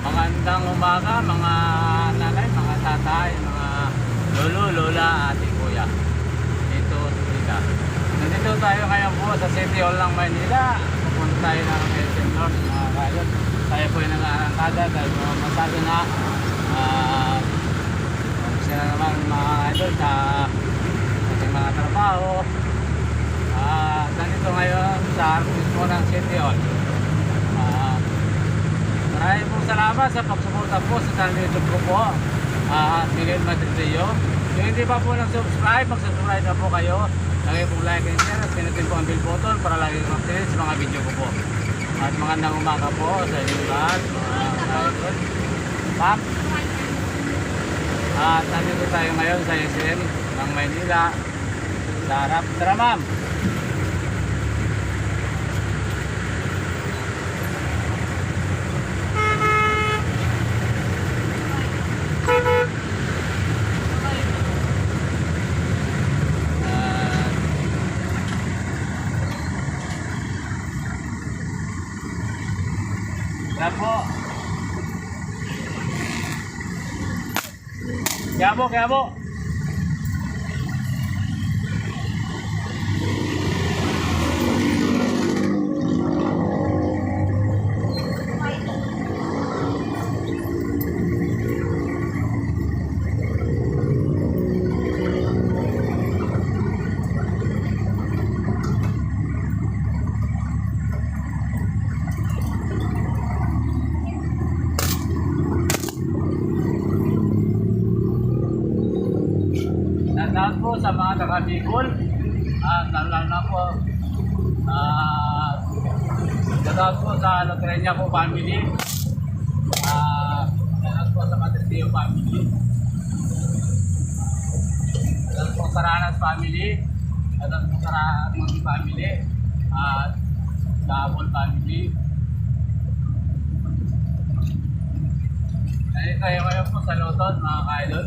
Magandang umaga mga nanay, mga tatay, mga lolo, lola, ate, kuya. Dito, Tita. Nandito tayo ngayon po sa City Hall ng Maynila. Pupunta tayo ng SM North, mga kaidol. Tayo po yung nag-aarangkada dahil masyado na sila naman mga idol sa ating mga trabaho. Nandito ngayon sa harvest po ng City Hall. Maraming pong salamat sa pagsuporta po sa channel YouTube ko po, Miguel Madridillo. Kung hindi pa po nag-subscribe, mag-subscribe na po kayo. Lagay pong like and share at pinutin po ang bell button para lagi kong update sa mga video ko po. At magandang umaga po sa inyo lahat, mga idol. Ma'am, at nandito tayo ngayon sa SM ng Maynila sa harap. Tara ma'am! Tara po! Kaya po! Shoutout po sa mga taga-Bicol at lalo na po shoutout po sa Lotrenya po family, shoutout po sa Madridillo family, shoutout po sa Ranas family, shoutout po sa Ramon family at sa Abol family. Nandito tayo ngayon po sa Loton mga kaidol.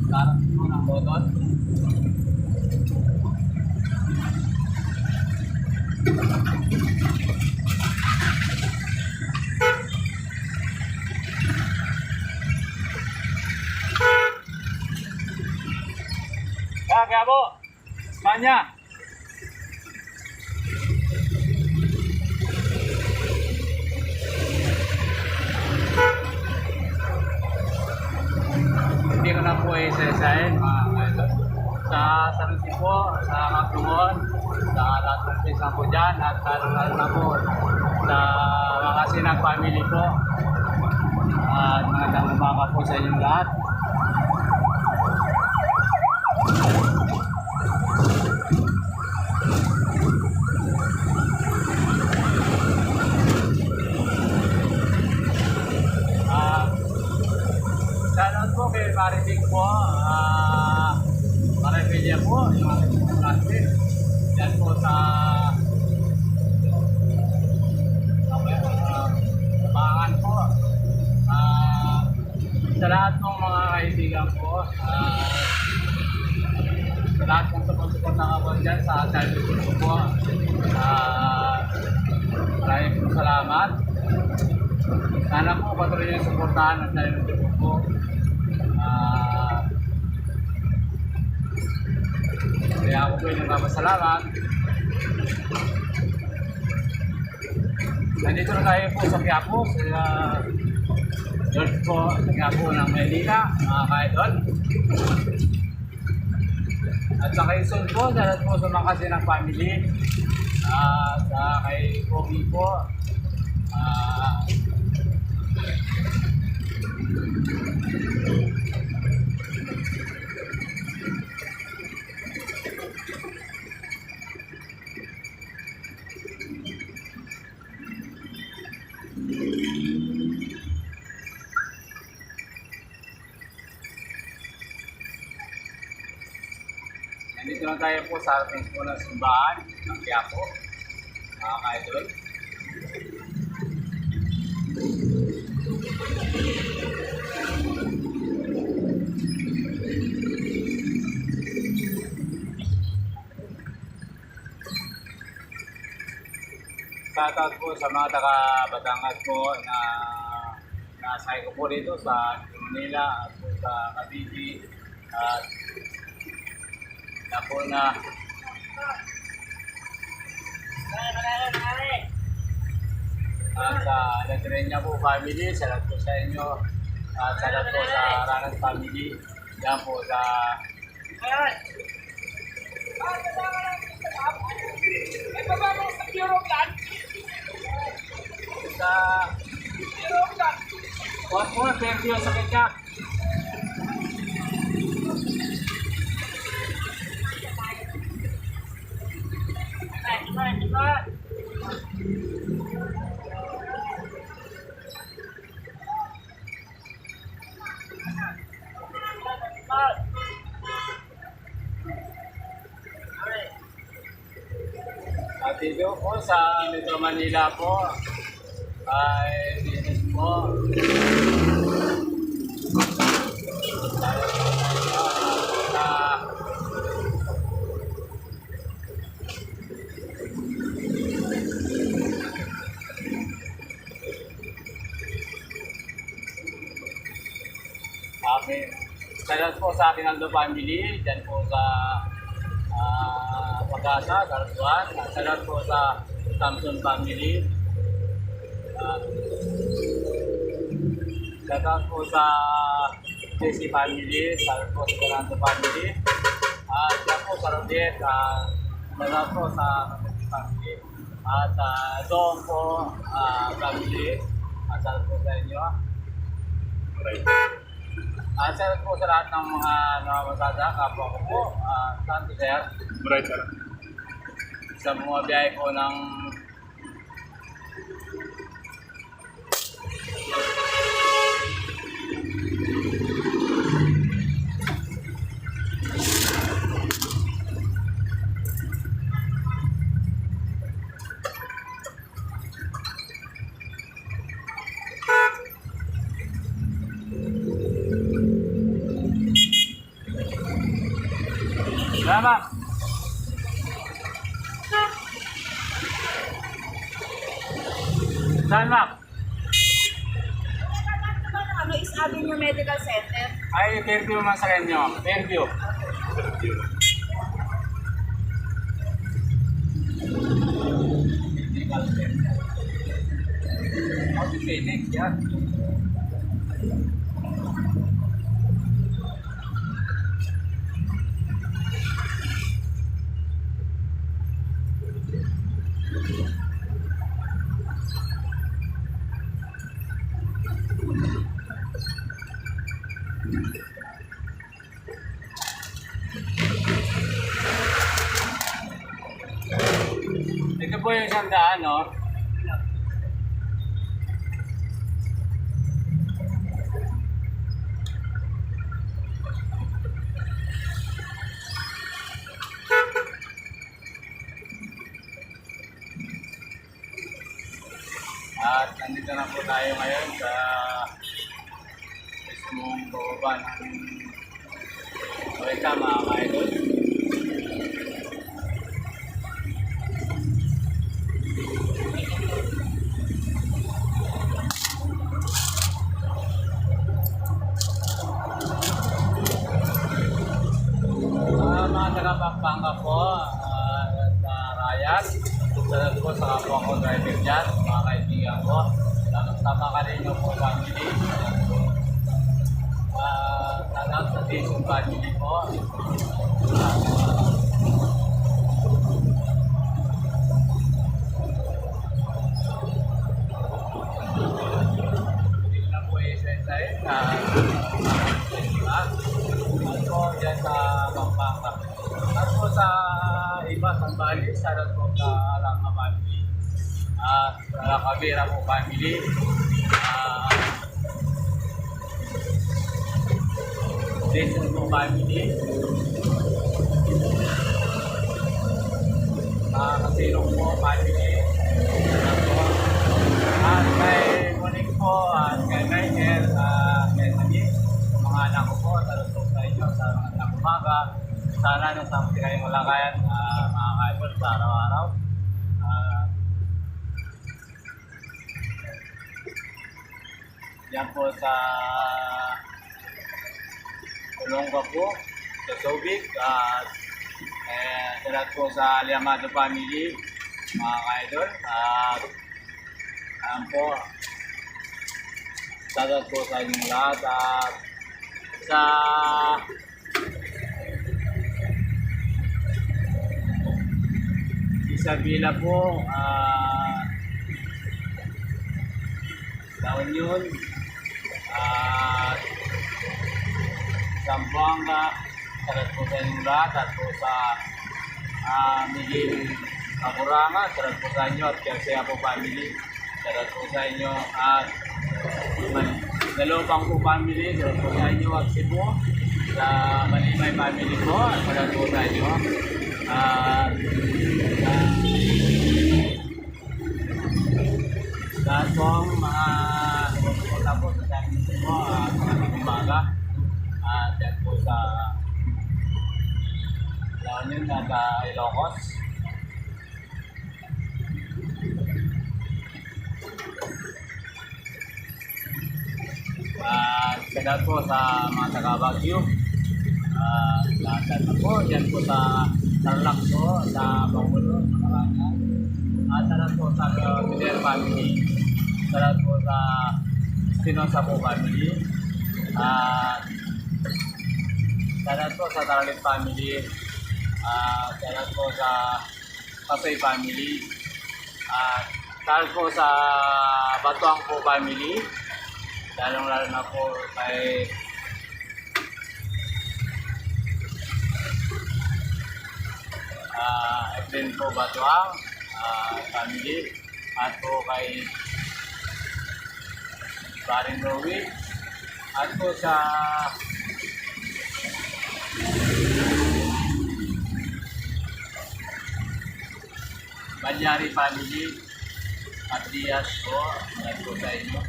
Sarap po ng Loton. Kaya po, Espanya. Hindi ko na po isa-isahin mga kaidol. Sa San Francisco, sa Macdongon, sa lahat ng pisa po dyan at lalo na po sa mga Sinag family po. At magandang umaga po sa inyong lahat. Shoutout po kay Mariting po, Maribilla po, yung aking klase. Yan po sa Bangan po. Sa lahat ng mga kaibigan po, sa lahat ng support na ako dyan sa channel ko po, maraming po salamat. Sana po patuloy yung supportahan ng channel ko po. Kaya ako po yung nagpapasalamat. Nandito na tayo po sa Quiapo, sa George po, sa Quiapo ng Maynila, mga kaidol. At sa kay Son po, dahil po sa mga Sinag family, sa kay Pogi po, nandito na tayo po sa ating po ng simbahan ng Quiapo, mga kaidol. Shoutout po sa mga taga Batangas po na sakay ko po dito sa Manila at po sa Cavite at na po na at sa Ladrenya po family, salat po sa inyo at salat po sa Ranas family, yan po sa Kuha po, perdiyo sa kanya. At dito po sa Metro Manila po ay business po. Salat po sa Pinaldo family, dyan po sa Pagasa, Garatuan. Salat po sa Thompson family. Salat po sa JC family, salat po sa Fernando family. Salat po sa Rodiet, salat po sa family. At Dong po family, salat po sa inyo. Salat po sa lahat ng mga namamasada, kapwa ko po, saan po sir? Right, sir. Sa mga biyahe po ng Salamat! Saan, ma'am? Ano is Avenue Medical Center? Ay, Fairview man sa kanyo. Fairview. Medical Center. How to say next, yeah? Ito po yung isang daan, no? At nandito na po tayo ngayon sa mismong baba ng Oika, mga ka-idol. Mga taga-Pampanga po, sa Rayas, salat po sa kapwa ko driver dyan, mga kaibigan ko, sama ka rin yung po family, salat sa Jason family po, hindi na po isa-isahin na po dyan sa Pampanga. At po sa iba, sa Bali, salat po sa Alama family. At sa Cabera po family. Jason po family. Kasilong po family. At kay Monique po, at kay Michael, kay Monique, mga anak ko po, salat po sa inyo sa mga umaga. Sana nasa kayong malakayan, mga kaibol sa araw-araw. Yan po sa Olonga po, sa Subic, at salamat po sa Liamado family, mga ka-idol. At ayan po, salamat po sa inyong lahat. At sa Isabela po, La Union, at Zamboanga, salamat po sa inyong lahat. At po sa Miguel Kakuranga, salamat po sa inyo. At Kersea po family, salamat po sa inyo. At Dalopang po family, salamat po sa inyo. At Cebu, sa Manimay family po, salamat po sa inyo. At lahat pong mga sumusuporta po sa channel po, mga umaga. At yan po sa La Union at Ilocos. At salamat po sa mga taga-Baguio. Lahat na po, yan po sa Tarlac po, sa Pangulo, sa Marangan. At salamat po sa Fidel family. Salamat po sa Spinoza po family. At salamat po sa Taralit family. Salamat po sa Pasay family. At salamat po sa Batuang po family. Lalong-lalo na po kay Efren po Batuang family. At po kay Baring Rowi. At po sa Banyari family. At Diaz po. At po sa inyo.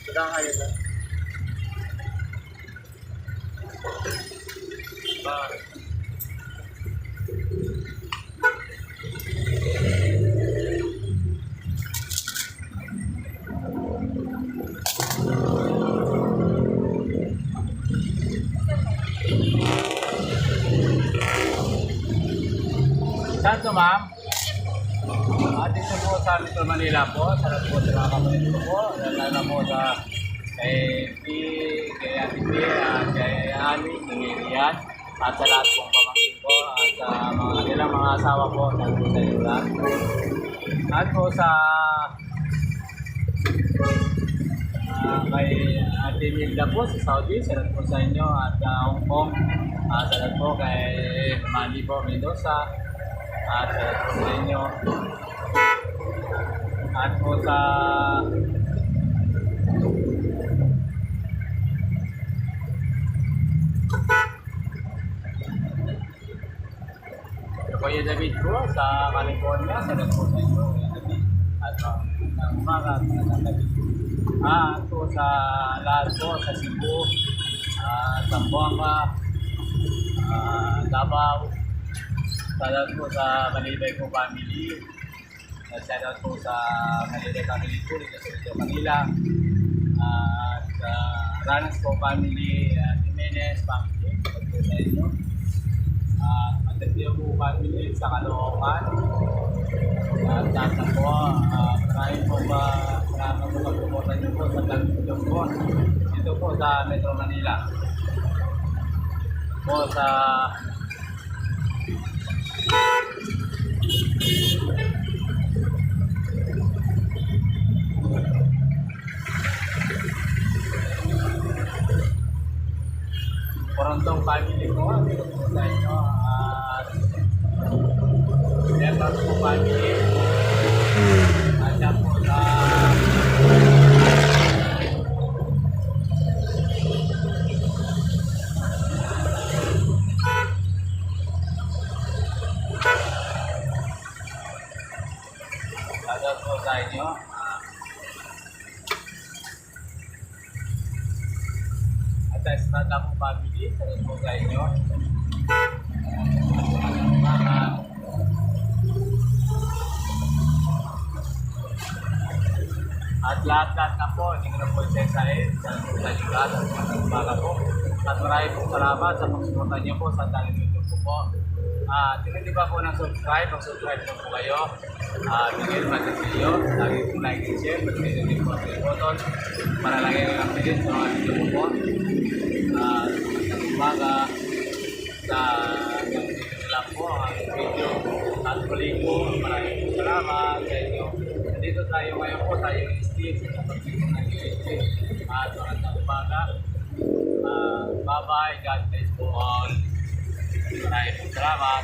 Sudah kayo ba? Saan to, ma'am? Dito po sa Metro Manila po. Sarap po sa mga kapatid ko po. Lalo po sa kay P, kay Ate P, kay Ani, kay Rian. At sa lahat pong pamangkin ko. At sa mga kanilang mga asawa po. Sarap po sa inyo lahat. At po sa kay Ate Milda po sa Saudi. Sarap po sa inyo. At Hong Kong. Sarap po kay Manny po Mendoza. At salamat po sa inyo. At po sa Kuya David po sa California. Salamat po sa inyo, Kuya David. At ng umaga at ng David. At po sa lahat po sa Cebu, Zamboanga, Davao. Salamat po sa Malibay po family. Shoutout po sa Malibay family po dito sa Metro Manila. At Ranas po family, Jimenez family. Salamat po sa inyo. Matagdiyo po family sa Caloocan. At tata po, maraming po ba maraming po pagpupunta nyo po sa Talbidong po. Dito po sa Metro Manila. Po sa Porondong family ko, dito po sa inyo. At Denver po family. At yan po sa po sa inyo. At sa Estrada po family, salamat po sa inyo. At lahat-lahat na po, hindi ko na po isa-isahin sa ligat at mga umaga po. At maraming pong salamat sa pagsuporta niyo po sa channel YouTube ko po. Kung hindi pa po subscribe mag-subscribe po kayo. Bigyan natin sa iyo. Lagi po like and share. Pag-click din po ang button para lagi kang updated sa mga video ko po. Sa umaga, sa video lang po ang aking video. At muli po, maraming po salamat sa inyo. Nandito tayo ngayon po sa UST sa pag-click ng UST. Magandang umaga. Bye-bye. God bless po all. Maraming po salamat.